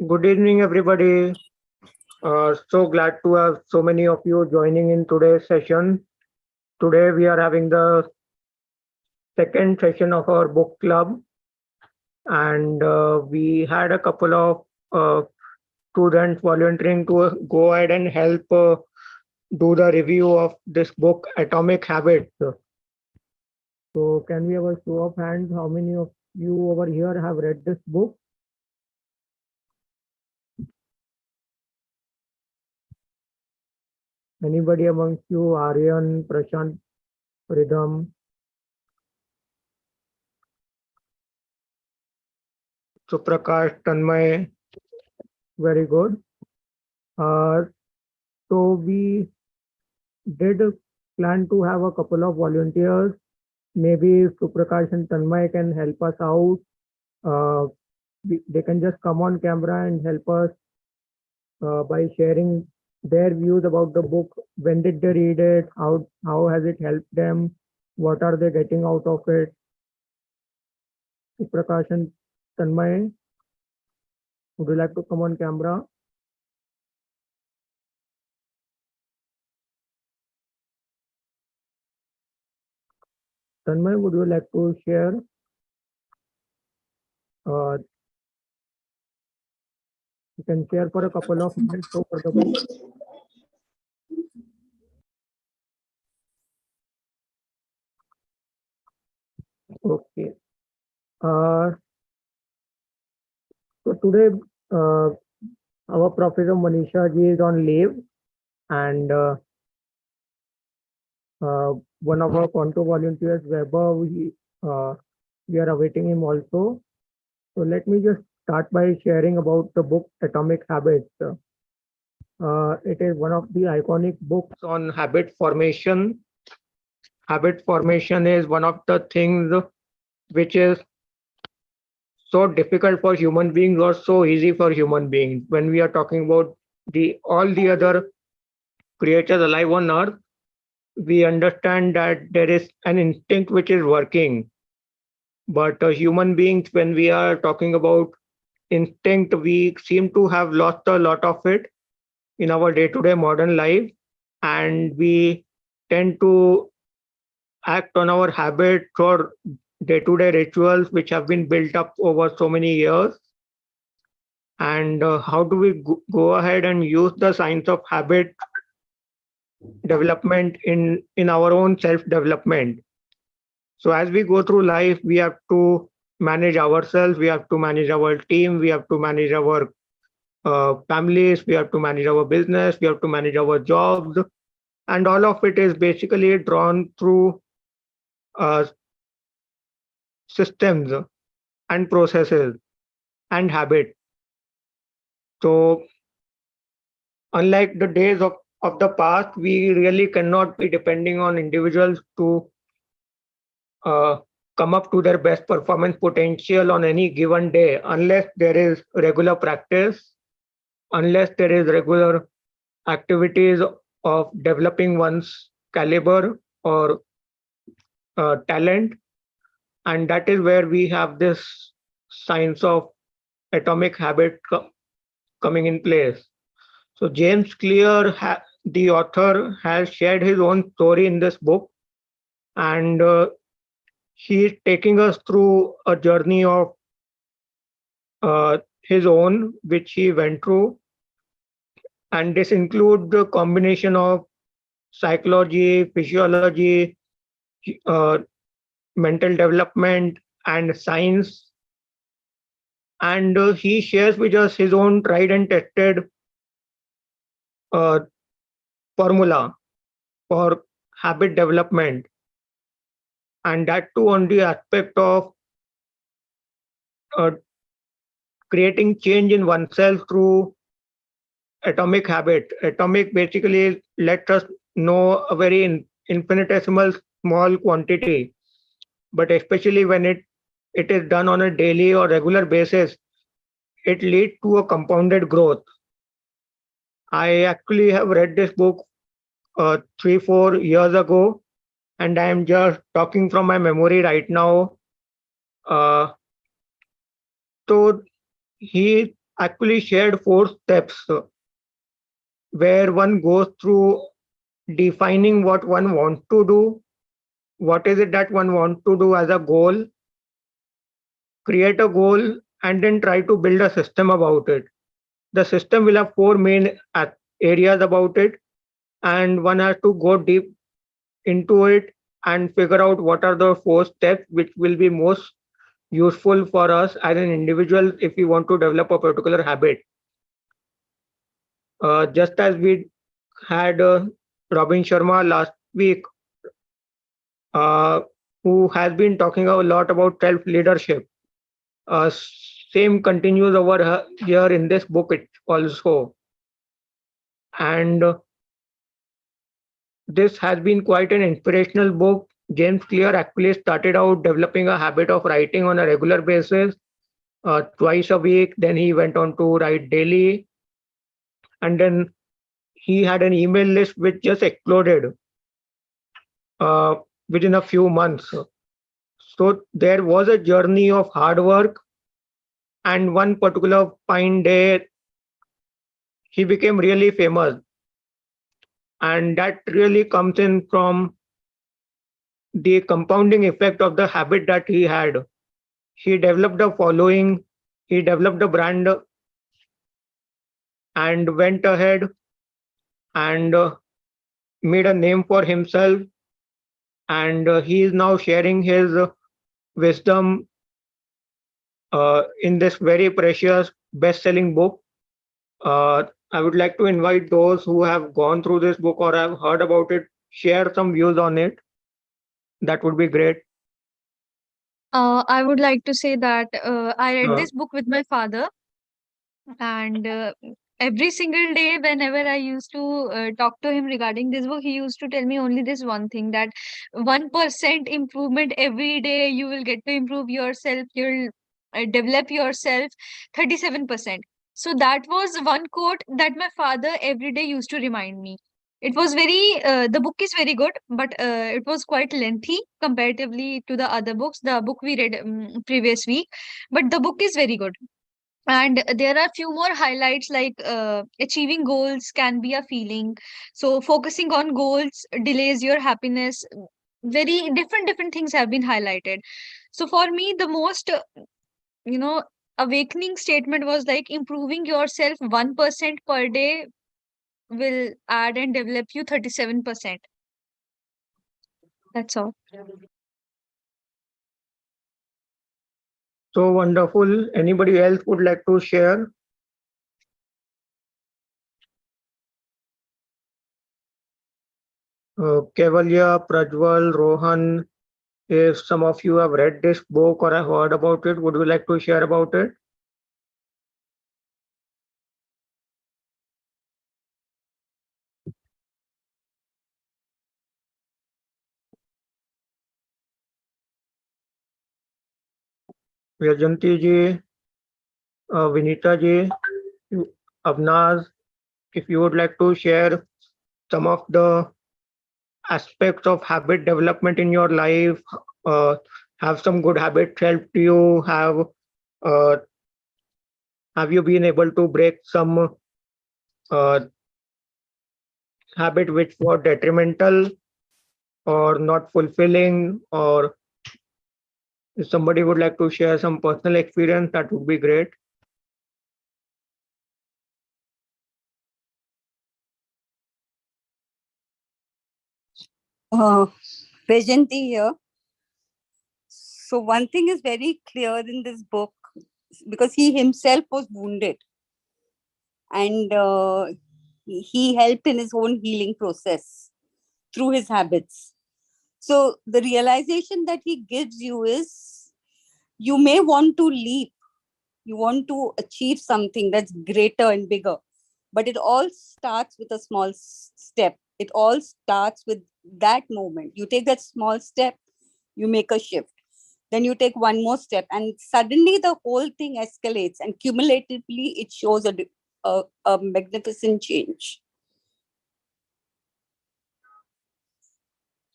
Good evening, everybody. So glad to have so many of you joining in today's session. Today, we are having the second session of our book club, and we had a couple of students volunteering to go ahead and help do the review of this book, Atomic Habits. So, can we have a show of hands? How many of you over here have read this book? Anybody amongst you, Aryan, Prashant, Rhythm, Suprakash, Tanmay? Very good. Uh, so we did plan to have a couple of volunteers. Maybe Suprakash and Tanmay can help us out. They can just come on camera and help us by sharing their views about the book. When did they read it? How has it helped them? What are they getting out of it? Suprakash and Tanmay, would you like to come on camera? Tanmay, would you like to share? Uh, you can share for a couple of minutes over the book. Okay. Uh, so today, our Professor Manisha ji is on leave, and one of our Quanto volunteers, Weber, we are awaiting him also. So let me just start by sharing about the book Atomic Habits. It is one of the iconic books on habit formation. Habit formation is one of the things which is so difficult for human beings or so easy for human beings. When we are talking about the all the other creatures alive on earth, we understand that there is an instinct which is working. But human beings, when we are talking about instinct, we seem to have lost a lot of it in our day to day modern life. And we tend to act on our habits or day to day rituals which have been built up over so many years. And how do we go ahead and use the science of habit development in our own self development? So as we go through life, we have to manage ourselves, we have to manage our team, we have to manage our families, we have to manage our business, we have to manage our jobs, and all of it is basically drawn through uh, systems and processes and habits. So unlike the days of the past, we really cannot be depending on individuals to uh, come up to their best performance potential on any given day unless there is regular practice, unless there is regular activities of developing one's caliber or talent. And that is where we have this science of atomic habit coming in place. So James Clear, the author, has shared his own story in this book, and he is taking us through a journey of his own, which he went through, and this includes the combination of psychology, physiology, uh, mental development, and science. And he shares with us his own tried and tested uh, formula for habit development, and that too on the aspect of uh, creating change in oneself through atomic habit. Atomic basically lets us know a very infinitesimal small quantity, but especially when it is done on a daily or regular basis, it leads to a compounded growth. I actually have read this book 3 4 years ago, and I am just talking from my memory right now. Uh, so he actually shared 4 steps where one goes through defining what one wants to do, what is it that one wants to do as a goal, create a goal, and then try to build a system about it. The system will have 4 main areas about it, and one has to go deep into it and figure out what are the 4 steps which will be most useful for us as an individual if we want to develop a particular habit. Just as we had Robin Sharma last week, uh, who has been talking a lot about self leadership. Same continues over here in this book also. And this has been quite an inspirational book. James Clear actually started out developing a habit of writing on a regular basis, twice a week. Then he went on to write daily. And then he had an email list which just exploded uh, within a few months. So there was a journey of hard work, and one particular fine day, he became really famous. And that really comes in from the compounding effect of the habit that he had. He developed a following, he developed a brand, and went ahead and made a name for himself. And he is now sharing his wisdom in this very precious best selling book. I would like to invite those who have gone through this book or have heard about it, share some views on it. That would be great. I would like to say that I read Uh, this book with my father, and every single day, whenever I used to talk to him regarding this book, he used to tell me only this one thing, that 1% improvement every day, you will get to improve yourself, you'll develop yourself 37%. So that was one quote that my father every day used to remind me. It was the book is very good, but it was quite lengthy comparatively to the other books, the book we read previous week. But the book is very good, and there are few more highlights, like achieving goals can be a feeling, so focusing on goals delays your happiness. Very different things have been highlighted. So for me, the most you know awakening statement was like, improving yourself 1% per day will add and develop you 37%. That's all. so wonderful. Anybody else would like to share? Kevalya, Prajwal, Rohan, if some of you have read this book or have heard about it, would you like to share about it? Yajanti ji, Vinita ji, Avnaz, if you would like to share some of the aspects of habit development in your life, uh, have some good habits helped you? Uh, have you been able to break some uh, habit which were detrimental or not fulfilling? Or if somebody would like to share some personal experience, that would be great. Uh, Vajanti here. So one thing is very clear in this book, because he himself was wounded, and he helped in his own healing process through his habits. So the realization that he gives you is, you may want to leap, you want to achieve something that's greater and bigger, but it all starts with a small step. It all starts with that moment. You take that small step, you make a shift. Then you take one more step, and suddenly the whole thing escalates, and cumulatively it shows a magnificent change.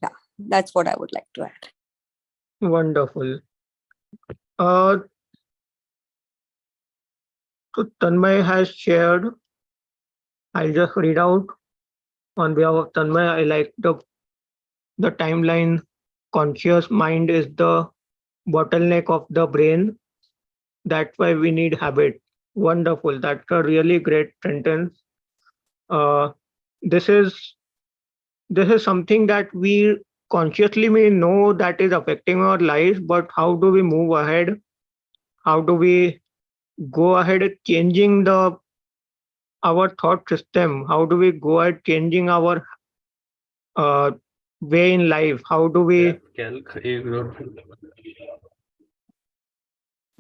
Yeah, that's what I would like to add. Wonderful. Uh, So Tanmay has shared. I'll just read out on behalf of Tanmay. I like the timeline. Conscious mind is the bottleneck of the brain. That's why we need habit. Wonderful. That's a really great sentence. Uh, this is this is something that we consciously may know that is affecting our lives, but how do we move ahead? How do we go ahead changing the our thought system? How do we go ahead changing our uh, way in life? How do we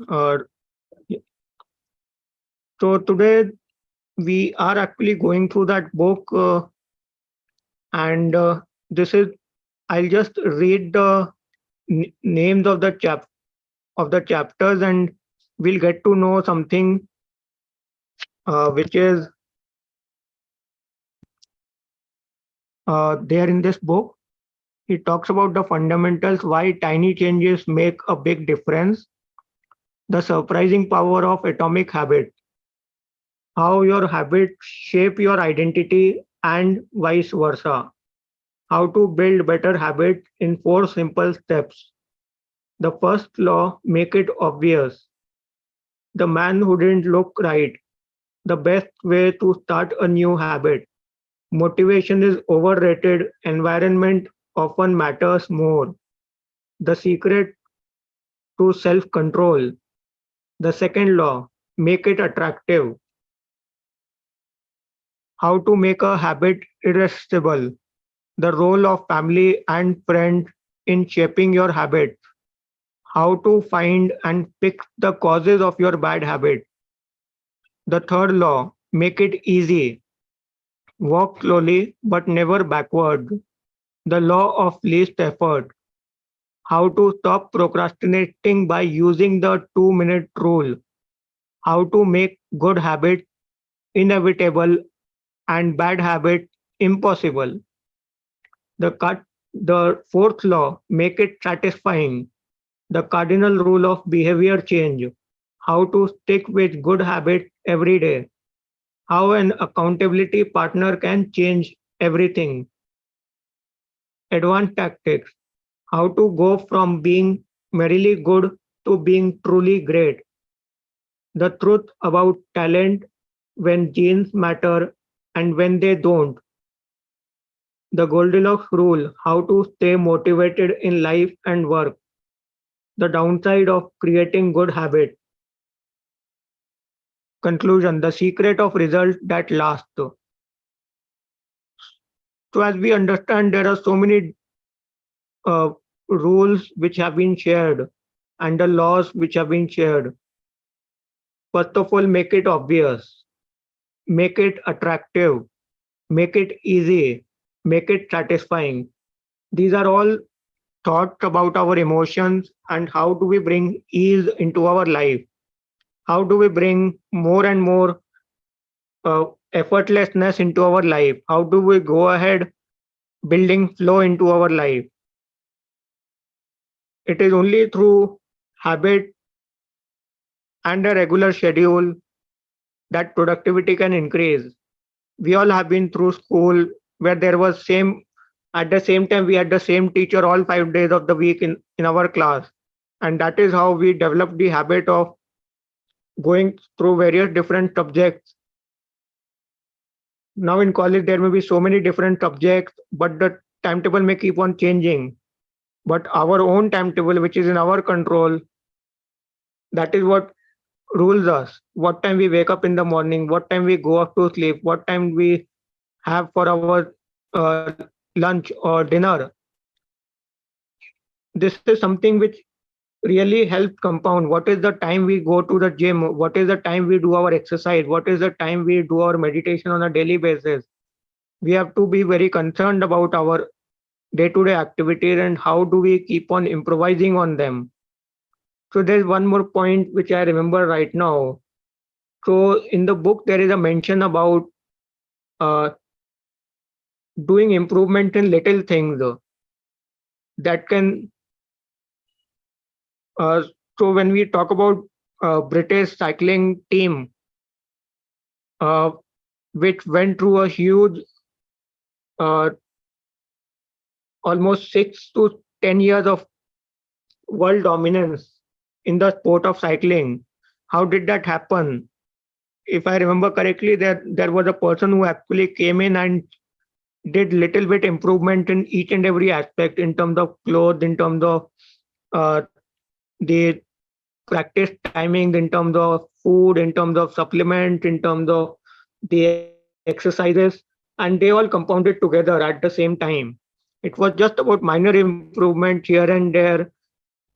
uh, so today we are actually going through that book, and this is I'll just read the names of the chapters, and we'll get to know something which is there in this book. He talks about the fundamentals, why tiny changes make a big difference, the surprising power of atomic habit, how your habits shape your identity and vice versa, how to build better habits in 4 simple steps. The first law, make it obvious. The man who didn't look right, the best way to start a new habit. Motivation is overrated, environment often matters more. The secret to self control. The second law, make it attractive. How to make a habit irresistible. The role of family and friends in shaping your habit. How to find and fix the causes of your bad habit. The third law, make it easy. Walk slowly but never backward. The law of least effort. How to stop procrastinating by using the 2-minute rule. How to make good habits inevitable and bad habits impossible. The fourth law, make it satisfying. The cardinal rule of behavior change. How to stick with good habits every day. How an accountability partner can change everything. Advanced tactics. How to go from being merely good to being truly great. The truth about talent, when genes matter and when they don't. The Goldilocks rule, how to stay motivated in life and work. The downside of creating good habits. Conclusion, the secret of results that last. So as we understand, there are so many uh, rules which have been shared and the laws which have been shared. First of all, make it obvious, make it attractive, make it easy, make it satisfying. These are all thoughts about our emotions and how do we bring ease into our life. How do we bring more and more effortlessness into our life? How do we go ahead building flow into our life? It is only through habit and a regular schedule that productivity can increase. We all have been through school where there was same at the same time we had the same teacher all 5 days of the week in our class. And that is how we developed the habit of going through various different subjects. Now in college there may be so many different subjects, but the timetable may keep on changing. But our own timetable, which is in our control, that is what rules us. What time we wake up in the morning, what time we go off to sleep, what time we have for our lunch or dinner. This is something which really helps compound. What is the time we go to the gym? What is the time we do our exercise? What is the time we do our meditation on a daily basis? We have to be very concerned about our day-to-day activities and how do we keep on improvising on them. So there's one more point which I remember right now. So in the book there is a mention about uh, doing improvement in little things that can. Uh, so when we talk about British cycling team, uh, which went through a huge, uh, almost 6 to 10 years of world dominance in the sport of cycling. How did that happen? If I remember correctly, there was a person who actually came in and did little bit improvement in each and every aspect, in terms of clothes, in terms of uh, the practice timings, in terms of food, in terms of supplement, in terms of the exercises, and they all compounded together at the same time. It was just about minor improvement here and there,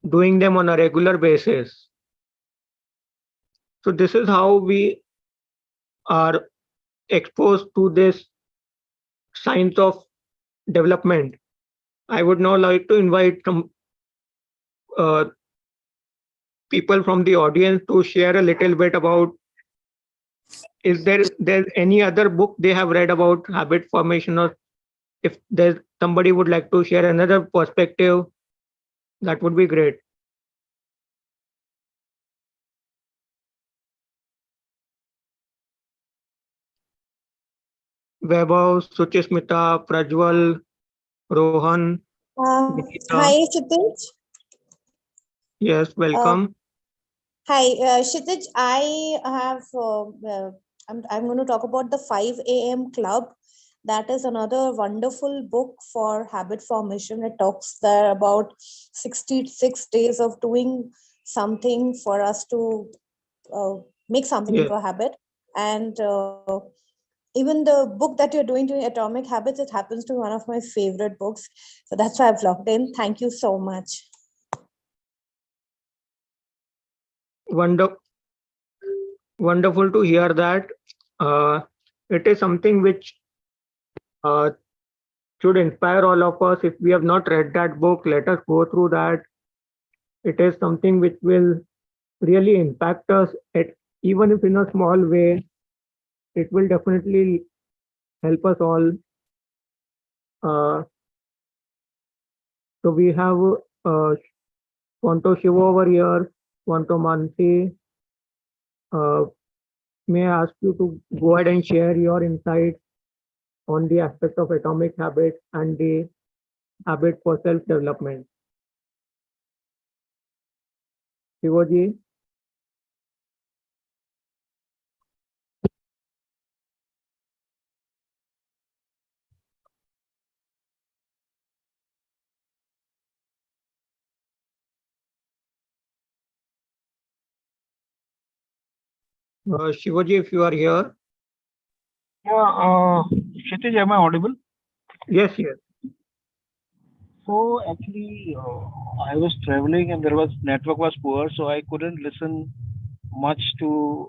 doing them on a regular basis. So this is how we are exposed to this science of development. I would now like to invite some uh, people from the audience to share a little bit about, is there's any other book they have read about habit formation, or if there's somebody would like to share another perspective, that would be great. Vaibhav, Suchismita, Prajwal, Rohan, Nikita. Hi, Kshitij. Yes, Uh, welcome. Hi, Kshitij. I'm going to talk about the 5 a.m. Club. That is another wonderful book for habit formation. It talks there about 66 days of doing something for us to uh, make something Yes. into a habit. And even the book that you're doing, Atomic Habits, it happens to be one of my favorite books. So that's why I've logged in. Thank you so much. Wonder, Wonderful to hear that. Uh, it is something which uh, should inspire all of us. If we have not read that book, let us go through that. It is something which will really impact us, at, even if in a small way. It will definitely help us all. Uh, so we have uh, Quanto Shiva over here, Quanto Mansi. Uh, may I ask you to go ahead and share your insights on the aspect of atomic habits and the habit for self-development? Shivaji, Shivaji, if you are here. Yeah, Kshitij, am I audible? Yes, yes. So actually, I was traveling and there was network was poor, so I couldn't listen much to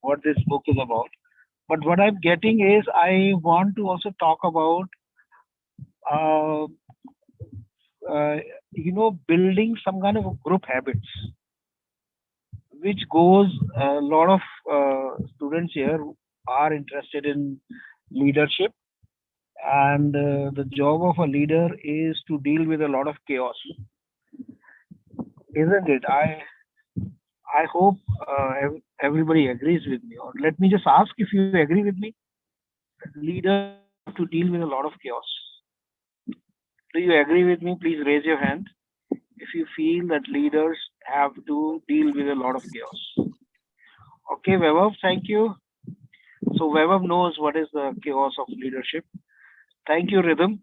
what this book is about. But what I'm getting is I want to also talk about, uh, uh, building some kind of group habits, which goes a lot of students here are interested in leadership, and the job of a leader is to deal with a lot of chaos, isn't it? I hope everybody agrees with me. Or let me just ask if you agree with me. Leaders have to deal with a lot of chaos. Do you agree with me? Please raise your hand if you feel that leaders have to deal with a lot of chaos. Okay, Vaibhav, thank you. So Vaibhav knows what is the chaos of leadership. Thank you, Rhythm.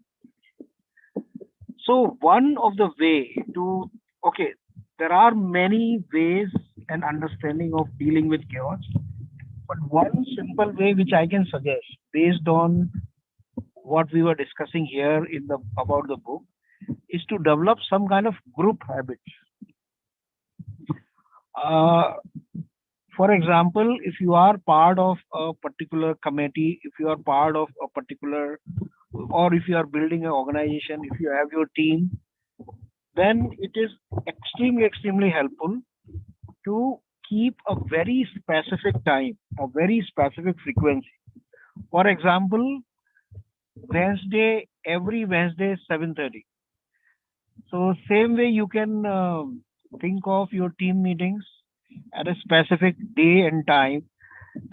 So one of the way to, okay, there are many ways and understanding of dealing with chaos, but one simple way which I can suggest based on what we were discussing here in the about the book is to develop some kind of group habits. Uh, for example, if you are part of a particular committee, if you are part of a particular, or if you are building an organization, if you have your team, then it is extremely helpful to keep a very specific time, a very specific frequency. For example, every Wednesday, 7:30. So same way you can think of your team meetings at a specific day and time.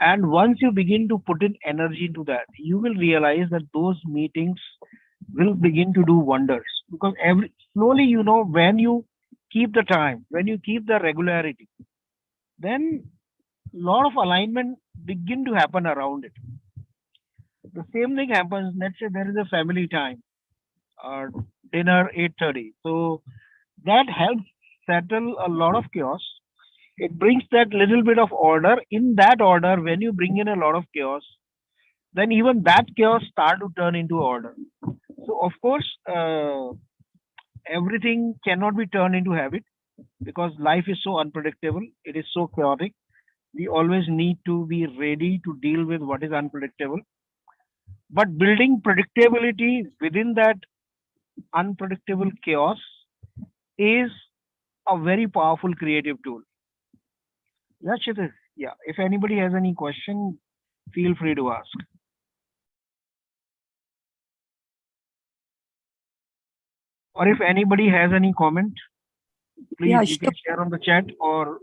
And once you begin to put in energy into that, you will realize that those meetings will begin to do wonders. Because slowly, when you keep the time, when you keep the regularity, then lot of alignment begin to happen around it. The same thing happens. Let's say there is a family time, uh, dinner 8:30. So that helps settle a lot of chaos. It brings that little bit of order. In that order, when you bring in a lot of chaos, then even that chaos start to turn into order. So of course, everything cannot be turned into habit because life is so unpredictable. It is so chaotic. We always need to be ready to deal with what is unpredictable. But building predictability within that unpredictable chaos is a very powerful creative tool. Yeah, Kshitij. Yeah. If anybody has any question, feel free to ask. Or if anybody has any comment, please Yeah, you can share on the chat or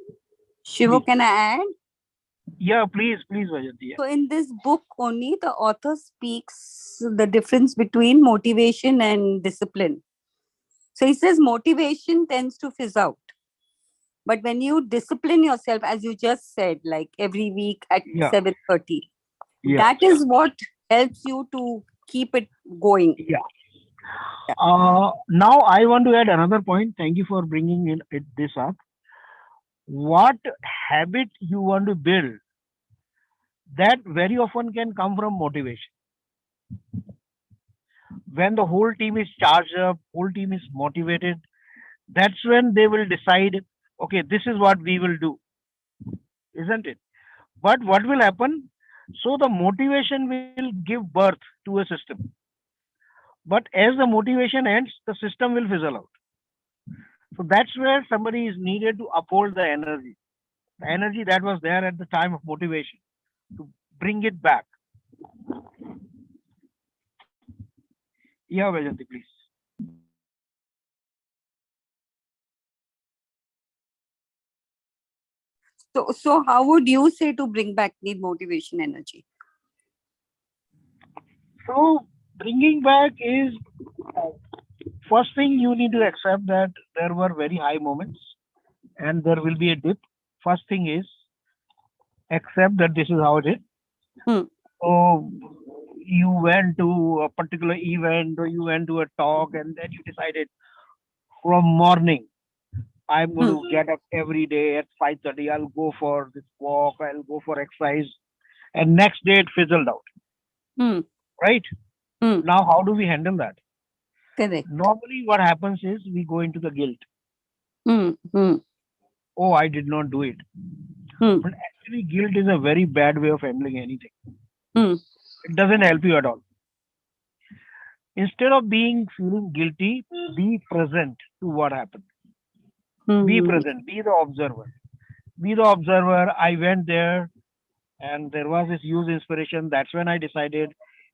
Shivu, please. can I add? Yeah, please, Vajanti. Yeah. So in this book only, the author speaks the difference between motivation and discipline. So he says motivation tends to fizz out. But when you discipline yourself, as you just said, like every week at Yeah. 7:30, Yeah. that is what helps you to keep it going. Yeah. Now I want to add another point. Thank you for bringing this up. What habit you want to build, that very often can come from motivation. When the whole team is charged up, whole team is motivated, that's when they will decide, okay, this is what we will do, isn't it? But what will happen? So the motivation will give birth to a system. But as the motivation ends, the system will fizzle out. So that's where somebody is needed to uphold the energy that was there at the time of motivation, to bring it back. Yeah, Vajanti, please. So how would you say to bring back the motivation energy? So bringing back is, first thing you need to accept that there were very high moments and there will be a dip. First thing is accept that this is how it is. Hmm. So you went to a particular event or you went to a talk and then you decided from morning I'm going to get up every day at 5:30. I'll go for this walk. I'll go for exercise. And next day it fizzled out. Hmm. Right? Hmm. Now, how do we handle that? Correct. Normally, what happens is we go into the guilt. Hmm. Hmm. Oh, I did not do it. Hmm. But actually, guilt is a very bad way of handling anything. Hmm. It doesn't help you at all. Instead of feeling guilty, be present to what happened. Hmm. Be present. Be the observer. Be the observer. I went there and there was this huge inspiration. That's when I decided,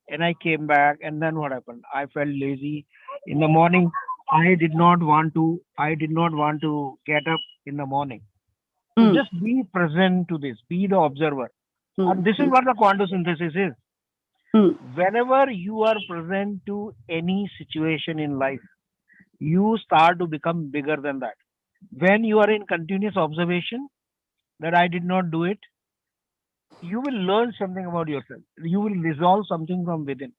and I came back. And then what happened? I felt lazy in the morning. I did not want to get up in the morning. So Hmm. just be present to this. Be the observer. Hmm. And this is what the quantum synthesis is. Hmm. Whenever you are present to any situation in life, you start to become bigger than that. When you are in continuous observation that I did not do it, you will learn something about yourself. You will resolve something from within.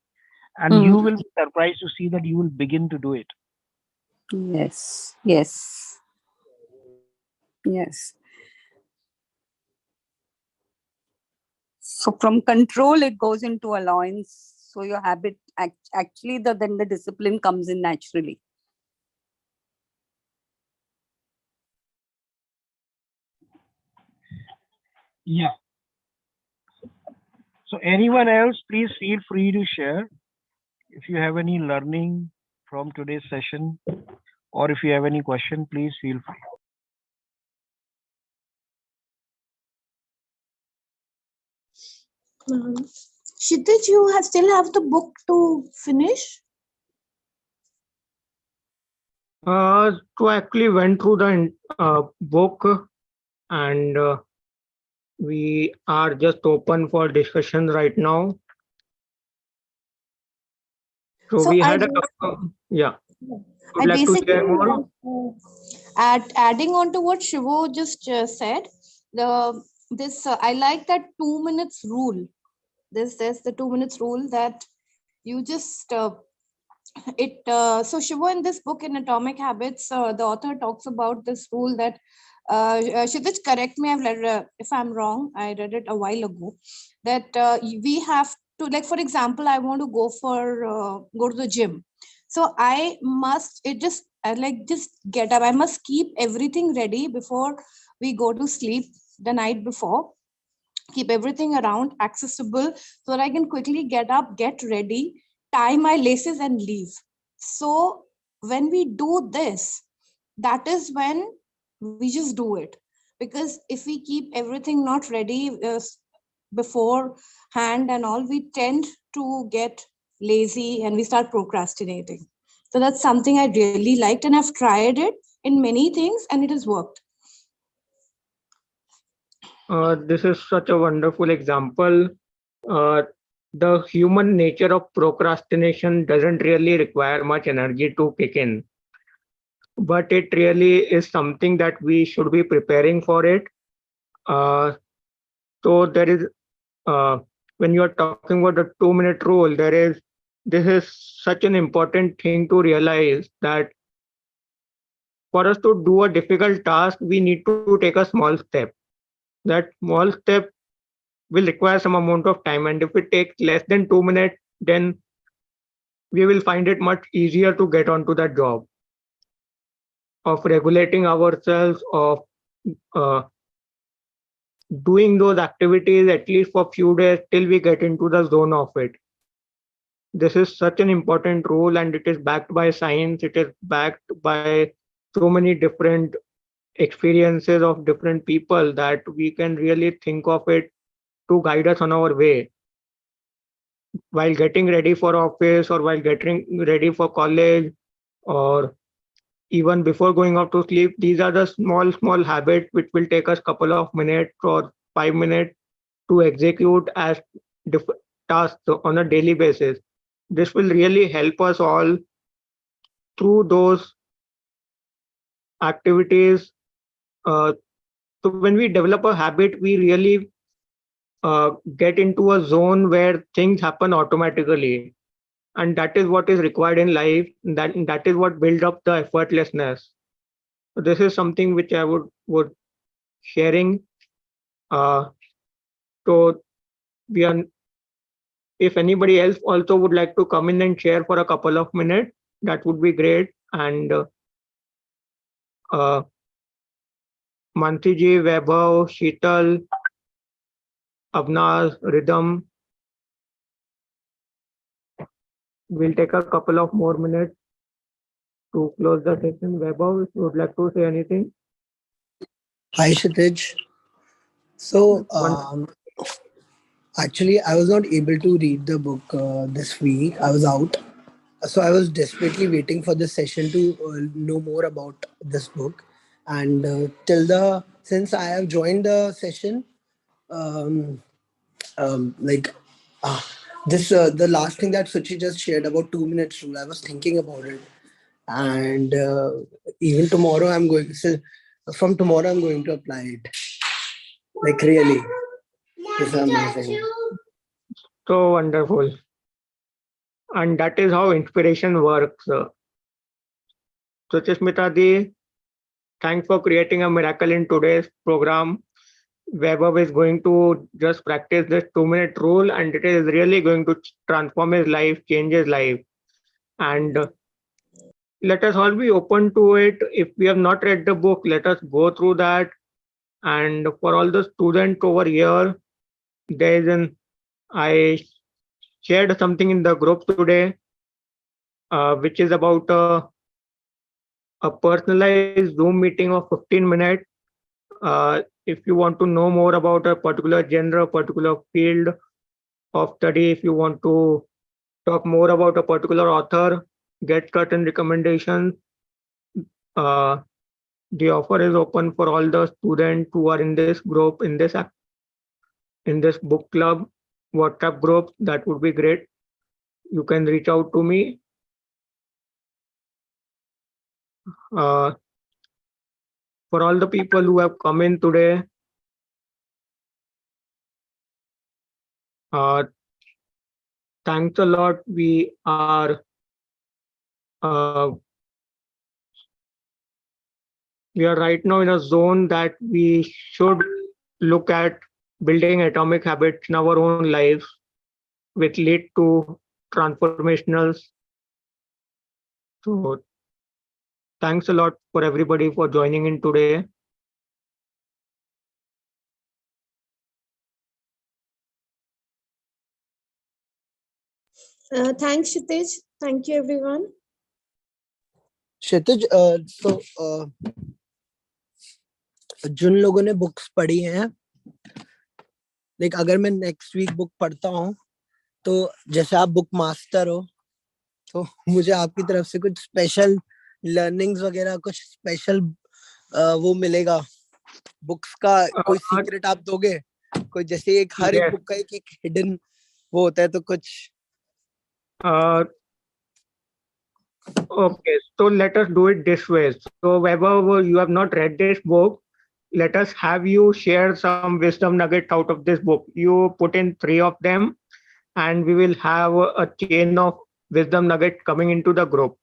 And you Hmm. will be surprised to see that you will begin to do it. Yes. Yes. Yes. So from control, it goes into allowance. So your habit actually, then the discipline comes in naturally. Yeah. So anyone else, please feel free to share if you have any learning from today's session, or if you have any question, please feel free. Kshitij, you still have the book to finish? So I actually went through the book and We are just open for discussion right now. So So we I had a bas- couple, yeah. Would I like to basically share more? want to adding on to what Shivo just said. The this I like that 2 minutes rule. There's the 2 minutes rule that you just so Shiva, in this book in Atomic Habits, the author talks about this rule that Shivich, correct me if I'm wrong. I read it a while ago that we have to, like, for example, I want to go to the gym, so I must it just like just get up. I must keep everything ready before we go to sleep the night before. Keep everything around accessible so that I can quickly get up, get ready, tie my laces, and leave. So, when we do this, that is when we just do it. Because if we keep everything not ready beforehand and all, we tend to get lazy and we start procrastinating. So, that's something I really liked, and I've tried it in many things and it has worked. This is such a wonderful example. Uh, the human nature of procrastination doesn't really require much energy to kick in, but it really is something that we should be preparing for it. Uh, so there is, uh, when you are talking about the 2 minute rule, this is such an important thing to realize that for us to do a difficult task, we need to take a small step. That small step will require some amount of time, and if it takes less than 2 minutes, then we will find it much easier to get onto that job of regulating ourselves, of uh, doing those activities at least for a few days till we get into the zone of it. This is such an important rule, and it is backed by science. It is backed by so many different experiences of different people that we can really think of it to guide us on our way while getting ready for office or while getting ready for college or even before going off to sleep. These are the small habits which will take us couple of minutes or 5 minutes to execute as diff- tasks on a daily basis. This will really help us all through those activities. uh, so when we develop a habit, we really get into a zone where things happen automatically, and that is what is required in life. That is what builds up the effortlessness. So this is something which I would sharing. uh, so we are, if anybody else also would like to come in and share for a couple of minutes, that would be great. And uh, Mansi ji, Vaibhav, Sheetal, Avnaz, Rhythm, we'll take a couple of more minutes to close the session. Vaibhav, if you would like to say anything. Hi, Kshitij. So, One, actually, I was not able to read the book this week. I was out. So, I was desperately waiting for this session to know more about this book. And since I have joined the session, um, like, uh, the last thing that Suchi just shared about 2 minutes rule, I was thinking about it. And even tomorrow, from tomorrow, I'm going to apply it. Like, really. It's amazing. so wonderful. And that is how inspiration works. So, Chishmita Di, thanks for creating a miracle in today's program. Vaibhav is going to just practice this 2 minute rule, and it is really going to transform his life, change his life. And let us all be open to it. If we have not read the book, let us go through that. And for all the students over here, there is I shared something in the group today, which is about a personalized Zoom meeting of 15 minutes. If you want to know more about a particular genre, particular field of study, if you want to talk more about a particular author, get certain recommendations, uh, the offer is open for all the students who are in this group, in this in this book club WhatsApp group, that would be great. You can reach out to me. Uh, for all the people who have come in today, thanks a lot. Uh, we are right now in a zone that we should look at building atomic habits in our own lives, which lead to transformationals. So thanks a lot for everybody for joining in today. Thanks, Kshitij. Thank you, everyone. क्षितिज तो जिन लोगों ने books पढ़ी हैं, like अगर मैं next week book पढ़ता हूँ तो जैसे आप बुक मास्टर हो तो मुझे आपकी तरफ से कुछ स्पेशल लर्निंग्स वगैरह, कुछ स्पेशल वो मिलेगा बुक्स का, कोई सीक्रेट आप दोगे? कोई जैसे एक हर एक बुक का एक हिडन वो होता है, तो कुछ Okay, so let us do it this way. So whenever you have not read this book, let us have you share some wisdom nuggets out of this book. You put in 3 of them, and we will have a chain of wisdom nuggets coming into the group.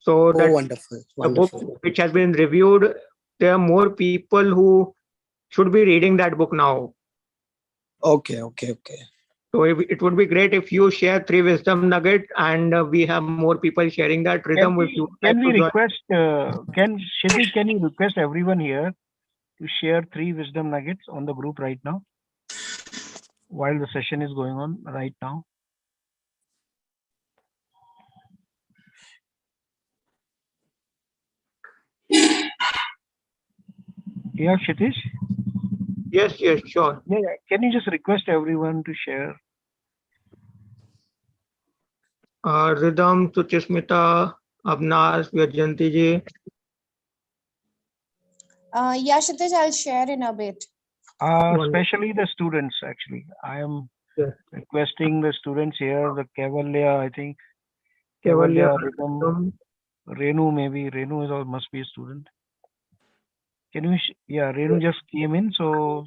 So that wonderful, the wonderful. book which has been reviewed, there are more people who should be reading that book now. Okay. So it would be great if you share 3 wisdom nuggets, and we have more people sharing that. Rhythm, if you would Can like we to join. request, Kshitij, can you request everyone here to share 3 wisdom nuggets on the group right now while the session is going on right now? Yeah, Kshitij? Yes, sure. Yeah. Can you just request everyone to share? Rhythm, Suchismita, Avnash, Vyajanti ji. Yeah, Kshitij, I'll share in a bit. Especially the students, actually. I am requesting the students here, the Kevalya, I think. Kevalya, Rhythm, Renu, maybe. Renu must be a student. Can you, Renu just came in, so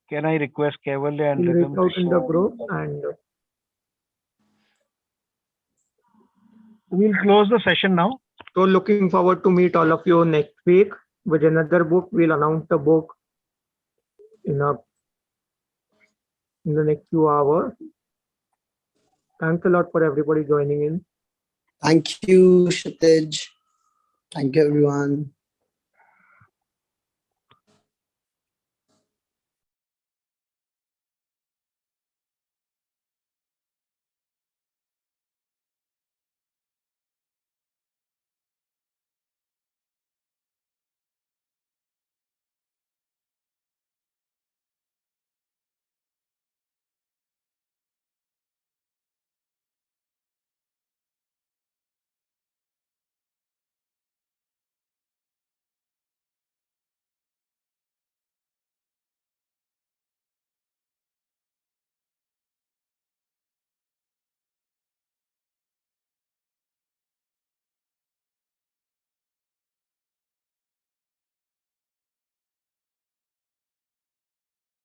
can I request Kevalya and Rhythm? Reach out in the group, and we'll close the session now. So looking forward to meet all of you next week with another book. We'll announce the book in the next few hours. Thanks a lot for everybody joining in. Thank you, Kshitij. Thank you, everyone.